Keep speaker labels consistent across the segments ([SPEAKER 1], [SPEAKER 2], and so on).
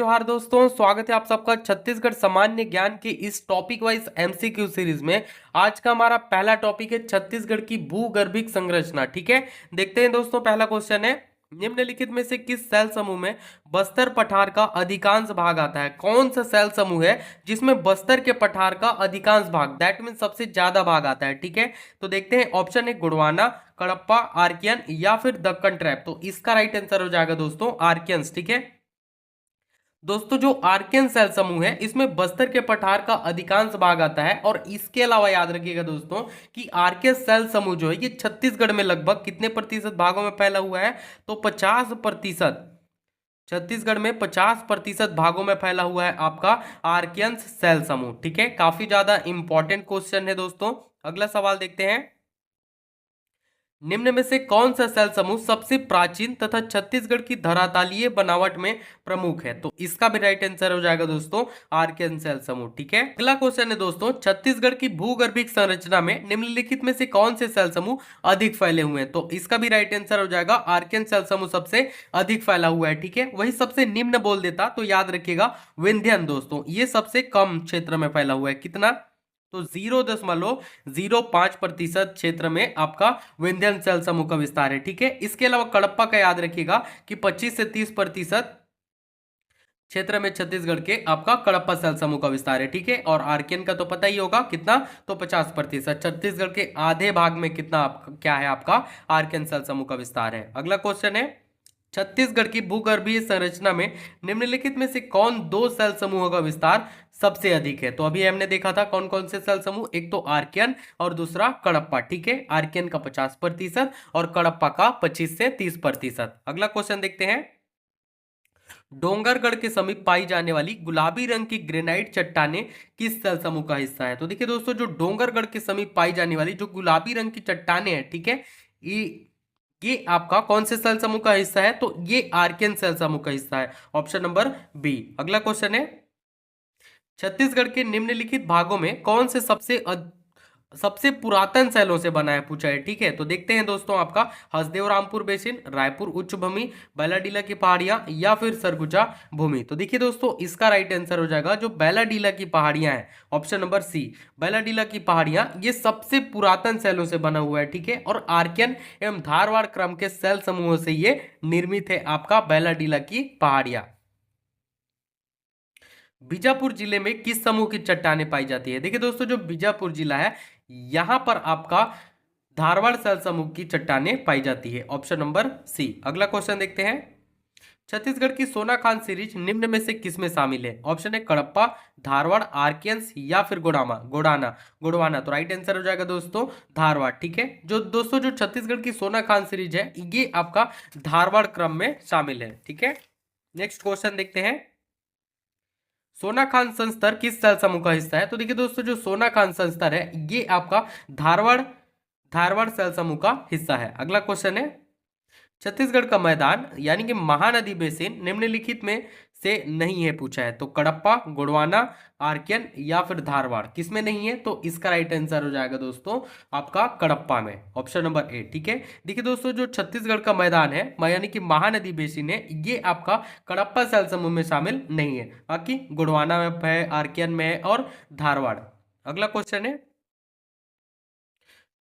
[SPEAKER 1] जोहार दोस्तों, स्वागत है आप सबका छत्तीसगढ़ सामान्य ज्ञान के इस टॉपिक वाइज एमसीक्यू सीरीज में। आज का हमारा पहला टॉपिक है छत्तीसगढ़ की भूगर्भिक संरचना। ठीक है, देखते हैं दोस्तों। पहला क्वेश्चन है, निम्नलिखित में से किस सेल समूह में बस्तर पठार का अधिकांश भाग आता है? कौन सा सेल समूह है जिसमें बस्तर के पठार का अधिकांश भाग, दैट मीन सबसे ज्यादा भाग आता है? ठीक है, तो देखते हैं। ऑप्शन है गोंडवाना, कडप्पा, आर्कियन या फिर दक्कन ट्रैप। तो इसका राइट आंसर हो जाएगा दोस्तों आर्कियंस। ठीक है दोस्तों, जो आर्कियन सेल समूह है इसमें बस्तर के पठार का अधिकांश भाग आता है। और इसके अलावा याद रखिएगा दोस्तों कि आर्कियन सेल समूह जो है ये छत्तीसगढ़ में लगभग कितने प्रतिशत भागों में फैला हुआ है? तो 50%। छत्तीसगढ़ में 50% भागों में फैला हुआ है आपका आर्कियंस सेल समूह। ठीक है, काफी ज्यादा इंपॉर्टेंट क्वेश्चन है दोस्तों। अगला सवाल देखते हैं, निम्न में से कौन सा सेल समूह सबसे प्राचीन तथा छत्तीसगढ़ की धरातलीय बनावट में प्रमुख है? तो इसका भी राइट आंसर हो जाएगा दोस्तों आर्कियन सेल समूह। ठीक है, अगला क्वेश्चन है दोस्तों, छत्तीसगढ़ की भूगर्भिक संरचना में निम्नलिखित में से कौन से सेल समूह अधिक फैले हुए हैं? तो इसका भी राइट आंसर हो जाएगा आर्कियन सेल समूह सबसे अधिक फैला हुआ है। ठीक है, वही सबसे निम्न बोल देता तो याद रखिएगा विंध्यन दोस्तों, ये सबसे कम क्षेत्र में फैला हुआ है। कितना? तो 0.05% क्षेत्र में आपका विंध्यन सेल समूह का विस्तार है। ठीक है, इसके अलावा कडप्पा का याद रखिएगा कि 25 से 30% क्षेत्र में छत्तीसगढ़ के आपका कडप्पा सेल समूह का विस्तार है। ठीक है, और आर्कियन का तो पता ही होगा कितना, तो 50%। छत्तीसगढ़ के आधे भाग में कितना क्या है आपका आर्कियन सेल समूह का विस्तार है। अगला क्वेश्चन है, छत्तीसगढ़ की भूगर्भीय संरचना में निम्नलिखित में से कौन दो सेल समूहों का विस्तार सबसे अधिक है? तो अभी हमने देखा था कौन कौन से सेल समूह, एक तो आर्कियन और दूसरा कडप्पा। ठीक है, आर्कियन का 50% और कडप्पा का 25 से 30%। अगला क्वेश्चन देखते हैं, डोंगरगढ़ के समीप पाई जाने वाली गुलाबी रंग की ग्रेनाइट चट्टानें किस सेल समूह का हिस्सा है? तो देखिए दोस्तों, जो डोंगरगढ़ के समीप पाई जाने वाली जो गुलाबी रंग की चट्टानें हैं, ठीक है, ये आपका कौन से सेल समूह का हिस्सा है? तो ये आर्कियन सेल समूह का हिस्सा है, ऑप्शन नंबर बी। अगला क्वेश्चन है, छत्तीसगढ़ के निम्नलिखित भागों में कौन से सबसे पुरातन सेलों से बना है, पूछा है। ठीक है, तो देखते हैं दोस्तों, आपका हसदेव रामपुर बेसिन, रायपुर उच्च भूमि, बैलाडीला की पहाड़ियां या फिर सरगुजा भूमि। तो देखिए दोस्तों, इसका राइट आंसर हो जाएगा जो बैलाडीला की पहाड़ियां हैं, ऑप्शन नंबर सी। बैलाडीला की पहाड़ियां ये सबसे पुरातन सेलों से बना हुआ है। ठीक है, और आर्कियन एवं धारवाड़ क्रम के सेल समूहों से ये निर्मित है आपका बैलाडीला की पहाड़ियां। बीजापुर जिले में किस समूह की चट्टानें पाई जाती है? देखिए दोस्तों, जो बीजापुर जिला है यहां पर आपका धारवाड़ सेल समूह की चट्टानें पाई जाती है, ऑप्शन नंबर सी। अगला क्वेश्चन देखते हैं, छत्तीसगढ़ की सोनाखान सीरीज निम्न में से किस में शामिल है? ऑप्शन है कडप्पा, धारवाड़, आर्कियंस या फिर गोड़ाना। तो राइट आंसर हो जाएगा दोस्तों धारवाड़। ठीक है, जो दोस्तों जो छत्तीसगढ़ की सोनाखान सीरीज है ये आपका धारवाड़ क्रम में शामिल है। ठीक है, नेक्स्ट क्वेश्चन देखते हैं, सोनाखान संस्तर किस सेल समूह का हिस्सा है? तो देखिए दोस्तों, जो सोनाखान संस्तर है ये आपका धारवाड़ धारवाड़ सेल समूह का हिस्सा है। अगला क्वेश्चन है, छत्तीसगढ़ का मैदान यानी कि महानदी बेसिन निम्नलिखित में से नहीं है, पूछा है। तो कडप्पा, गोंडवाना, आर्कियन या फिर धारवाड़, किसमें नहीं है? तो इसका राइट आंसर हो जाएगा दोस्तों आपका कडप्पा में, ऑप्शन नंबर ए। ठीक है, देखिए दोस्तों, जो छत्तीसगढ़ का मैदान है यानी कि महानदी बेसिन है ये आपका कडप्पा सेल समूह में शामिल नहीं है, बाकी गोंडवाना में है, आर्कियन में है और धारवाड़। अगला क्वेश्चन है,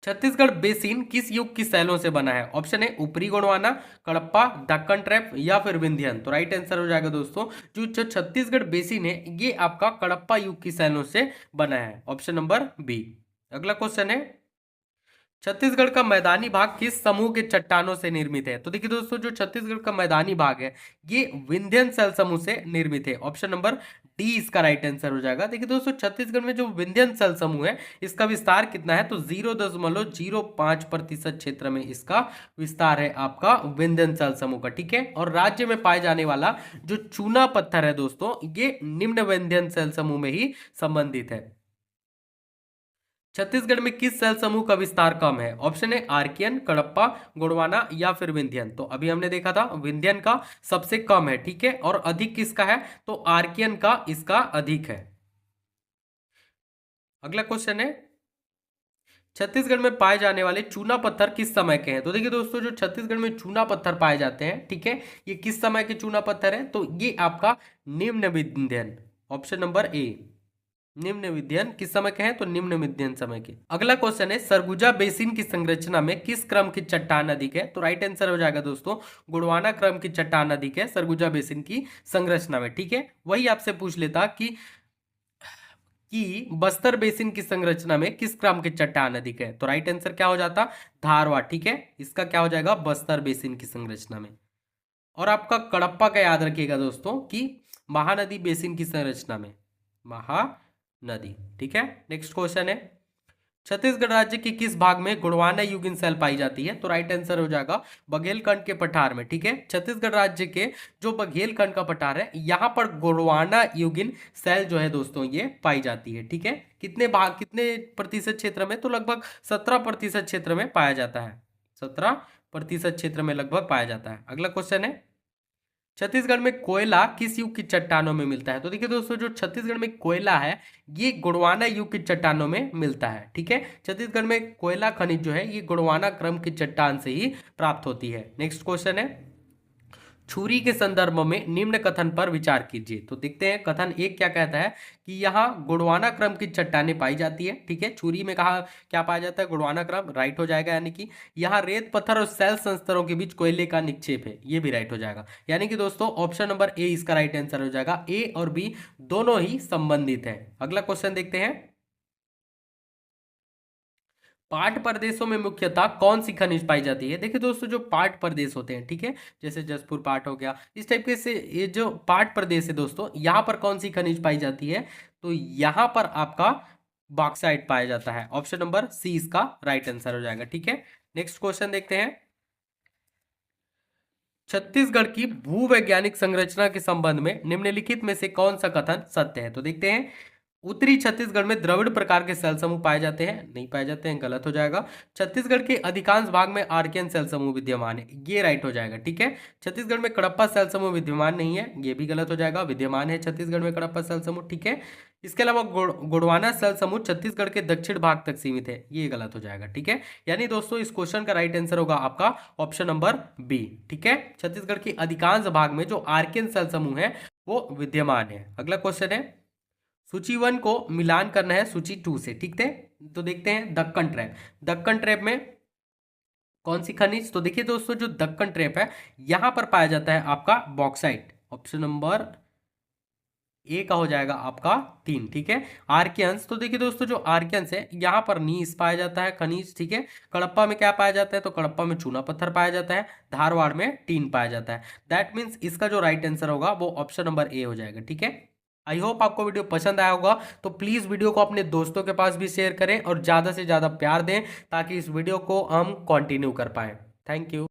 [SPEAKER 1] छत्तीसगढ़ बेसिन किस युग की शैलों से बना है? ऑप्शन है ऊपरी गोंडवाना, कडप्पा, दक्कन ट्रैप या फिर विंध्यन। तो राइट आंसर हो जाएगा दोस्तों जो छत्तीसगढ़ बेसिन है ये आपका कडप्पा युग की शैलों से बना है, ऑप्शन नंबर बी। अगला क्वेश्चन है, छत्तीसगढ़ का मैदानी भाग किस समूह के चट्टानों से निर्मित है? तो देखिए दोस्तों, जो छत्तीसगढ़ का मैदानी भाग है ये विंध्यन सेल समूह से निर्मित है, ऑप्शन नंबर डी इसका राइट आंसर हो जाएगा। देखिए दोस्तों, छत्तीसगढ़ में जो विंध्यन सेल समूह है इसका विस्तार कितना है? तो 0.05% क्षेत्र में इसका विस्तार है आपका विंध्यन सेल समूह का। ठीक है, और राज्य में पाए जाने वाला जो चूना पत्थर है दोस्तों ये निम्न विंध्यन सेल समूह में ही संबंधित है। छत्तीसगढ़ में किस सेल समूह का विस्तार कम है? ऑप्शन है आर्कियन, कडप्पा, गोंडवाना या फिर विंध्यन। तो अभी हमने देखा था विंध्यन का सबसे कम है। ठीक है, और अधिक किसका है? तो आर्कियन का इसका अधिक है। अगला क्वेश्चन है, छत्तीसगढ़ में पाए जाने वाले चूना पत्थर किस समय के हैं? तो देखिए दोस्तों, जो छत्तीसगढ़ में चूना पत्थर पाए जाते हैं, ठीक है, ये किस समय के चूना पत्थर है? तो ये आपका निम्न विंध्यन, ऑप्शन नंबर ए, निम्न विंध्यन किस समय के हैं? तो निम्न विंध्यन समय के। अगला क्वेश्चन है, सरगुजा बेसिन की संरचना में किस क्रम की चट्टान अधिक है? तो राइट आंसर हो जाएगा दोस्तों, गोंडवाना क्रम की चट्टान अधिक है सरगुजा बेसिन की संरचना में, ठीक है। वही आपसे पूछ लेता कि बस्तर बेसिन की संरचना में किस क्रम की चट्टान अधिक है? तो राइट आंसर क्या हो जाता? धारवाड़, ठीक है। इसका क्या हो जाएगा? बस्तर बेसिन की संरचना में। और आपका कडप्पा का याद रखिएगा दोस्तों कि महानदी बेसिन की संरचना में, महानदी, ठीक है। नेक्स्ट क्वेश्चन है, छत्तीसगढ़ राज्य के किस भाग में गोंडवाना युगीन सेल पाई जाती है? तो राइट आंसर हो जाएगा बघेलखंड के पठार में, ठीक है। छत्तीसगढ़ राज्य के जो बघेलखंड का पठार है, यहाँ पर गोंडवाना युगीन सेल जो है दोस्तों ये पाई जाती है, ठीक है। कितने भाग, कितने प्रतिशत क्षेत्र में? तो लगभग 17% क्षेत्र में पाया जाता है, 17% क्षेत्र में लगभग पाया जाता है। अगला क्वेश्चन है, छत्तीसगढ़ में कोयला किस युग की चट्टानों में मिलता है? तो देखिए दोस्तों, जो छत्तीसगढ़ में कोयला है ये गोंडवाना युग की चट्टानों में मिलता है, ठीक है। छत्तीसगढ़ में कोयला खनिज जो है ये गोंडवाना क्रम की चट्टान से ही प्राप्त होती है। नेक्स्ट क्वेश्चन है, छुरी के संदर्भ में निम्न कथन पर विचार कीजिए। तो देखते हैं कथन एक क्या कहता है कि यहाँ गोंडवाना क्रम की चट्टानें पाई जाती है, ठीक है। छुरी में कहा क्या पाया जाता है? गोंडवाना क्रम, राइट हो जाएगा। यानी कि यहाँ रेत पत्थर और सेल संस्तरों के बीच कोयले का निक्षेप है, ये भी राइट हो जाएगा। यानी कि दोस्तों ऑप्शन नंबर ए इसका राइट आंसर हो जाएगा। ए और बी दोनों ही संबंधित है। अगला क्वेश्चन देखते हैं, पाट प्रदेशों में मुख्यतः कौन सी खनिज पाई जाती है? देखिए दोस्तों, जो पाट प्रदेश होते हैं, ठीक है, जैसे जसपुर पाट हो गया, इस टाइप के से ये जो पाट प्रदेश है दोस्तों, यहाँ पर कौन सी खनिज पाई जाती है? तो यहाँ पर आपका बॉक्साइट पाया जाता है। ऑप्शन नंबर सी इसका राइट आंसर हो जाएगा, ठीक है। नेक्स्ट क्वेश्चन देखते हैं, छत्तीसगढ़ की भूवैज्ञानिक संरचना के संबंध में निम्नलिखित में से कौन सा कथन सत्य है? तो देखते हैं, उत्तरी छत्तीसगढ़ में द्रविड़ प्रकार के सेल समूह पाए जाते हैं, नहीं पाए जाते हैं, गलत हो जाएगा। छत्तीसगढ़ के अधिकांश भाग में आर्कियन सेल समूह विद्यमान है, ये राइट हो जाएगा, ठीक है। छत्तीसगढ़ में कडप्पा सेल समूह विद्यमान नहीं है, ये भी गलत हो जाएगा। विद्यमान है छत्तीसगढ़ में कडप्पा सेल समूह, ठीक है। इसके अलावा गोंडवाना सेल समूह छत्तीसगढ़ के दक्षिण भाग तक सीमित है, ये गलत हो जाएगा, ठीक है। यानी दोस्तों इस क्वेश्चन का राइट आंसर होगा आपका ऑप्शन नंबर बी, ठीक है। छत्तीसगढ़ के अधिकांश भाग में जो आर्कियन सेल समूह है वो विद्यमान है। अगला क्वेश्चन है, सूची 1 को मिलान करना है सूची 2 से, ठीक है। तो देखते हैं दक्कन ट्रैप, दक्कन ट्रैप में कौन सी खनिज? तो देखिए दोस्तों, जो दक्कन ट्रैप है यहां पर पाया जाता है आपका बॉक्साइट, ऑप्शन नंबर ए का हो जाएगा आपका 3, ठीक है। आर्कियंस, तो देखिए दोस्तों, जो आर्कियंस है यहाँ पर नीस पाया जाता है खनिज, ठीक है। कडप्पा में क्या पाया जाता है? तो कडप्पा में चूना पत्थर पाया जाता है, धारवाड़ में टीन पाया जाता है। दैट मीन्स इसका जो राइट आंसर होगा वो ऑप्शन नंबर ए हो जाएगा, ठीक है। आई होप आपको वीडियो पसंद आया होगा, तो प्लीज़ वीडियो को अपने दोस्तों के पास भी शेयर करें और ज़्यादा से ज़्यादा प्यार दें ताकि इस वीडियो को हम कंटिन्यू कर पाएँ। Thank you.